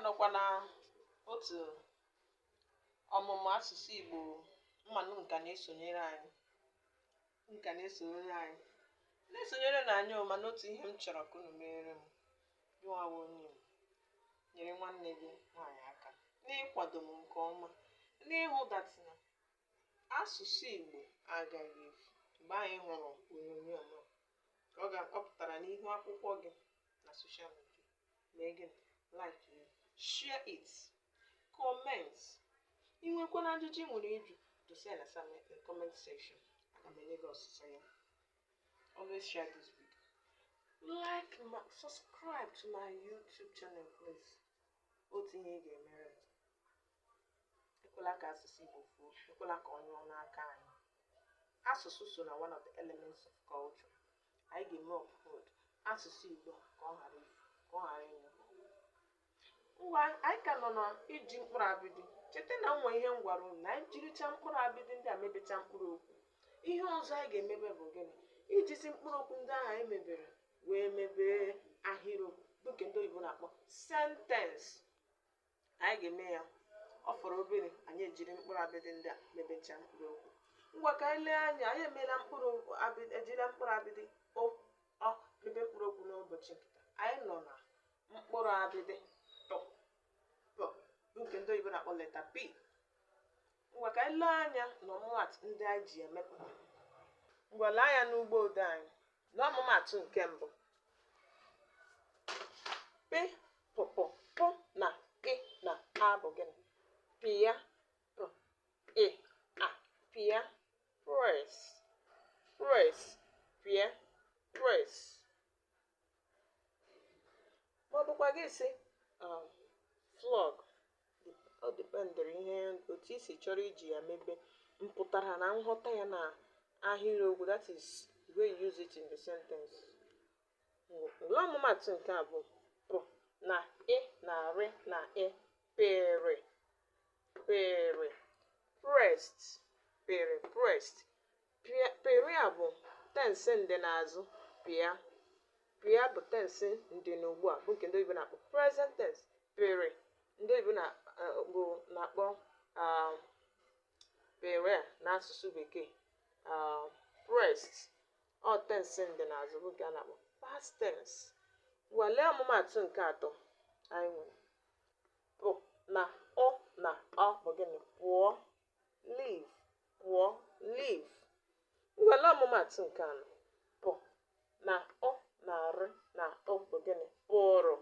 nọkwa na otu ọmụmụ asụsụ Igbo mmanụ nka na-esonyere anyị na-esonyere na anyị mana otu ihe m chọrọ ka unu mere m nwawo onye m nyere nwanne gị nwaanyị aka n'ịkwado m nke ọma n'ịhụ datina asụsụ Igbo agaghị efu mgbe anyị hụrụ onyonyo m ọ ga-akpọpụtara n'ihu akwụkwọ gị na soshal midia mee gị like ya share it comment ị nwekwana ajụjụ ị nwere ịjụ dosa ya na comment section aga m enye gị ọsịsa ya. Always share this video, subscribe to my YouTube channel please. Otu ihe ị ga-emere ekwela ka asụsụ Igbo fuo, ekwela ka ọ nyụọ n'aka anyị. Asụsụ so na one of the elements of culture. Anyị ga-eme uphold asụsụ Igbo ka ọ ghara ịnwụ. Ngwa anyị ka nọ na iji mkpụrụ abịdị. Cheta na nwa ihe m gwara unu na anyị jiricha mkpụrụ abịdị ndị a mebecha mkpụrụ okwu. Ihe ọzọ anyị ga-emebe bụ gịnị? Ijisi mkpụrụ okwu ndị ahụ anyị mebere wee mebee ahịrịokwu bụ nke ndị oyibo na-akpọ sentence. Anyị ga-eme ya ọ fọrọ obere anyị ejiri mkpụrụ abịdị ndị a mebecha mkpụrụ okwu. Ngwa ka anyị lee anya anyị emeela ejila mkpụrụ abịdị mebe mkpụrụ okwu n'ụbọchị nkịta. Anyị nọ na mkpụrụ abịdị bụ nke ndị oyibo na-akpọ leta P. Ngwa ka anyị lee anya n'ọmụmatụ ndị anyị ji emepụta. Ngwa lee anya n'ugbo ode anyị n'ọmụmatụ nke mbụ. P pụpụ pụ na ị na a bụ gịnị? Pịa ị a pịa press pịa press. Ma ọ bụkwa gị sị flog. Ọ dịpendịrị ihe otu isi chọrọ iji ya mebe mpụtara na nghọta ya na ahịrịokwu, that is the way you use it in the sentence. Ule ọmụmatụ nke a bụ pụ na ị na rị na ị pere pressed pere pressed. Pere a bụ tense ndị n'azụ pịa bụ tense ndị n'ugbu a bụ nke ndị oyibo na-akpọ present tense. Pere ndị oyibo na-akpọ pere n'asụsụ bekee pressed ọ tense ndị n'azụ bụ nke a na-akpọ past tense. Walee ọmụmatụ nke atọ anyị nwere. Pụ na ọ na ọ bụ gịnị? Pụọ leave. Walee ọmụmatụ nke anọ. Pụ na ọ na rị na ọ bụ gịnị? Pụrụ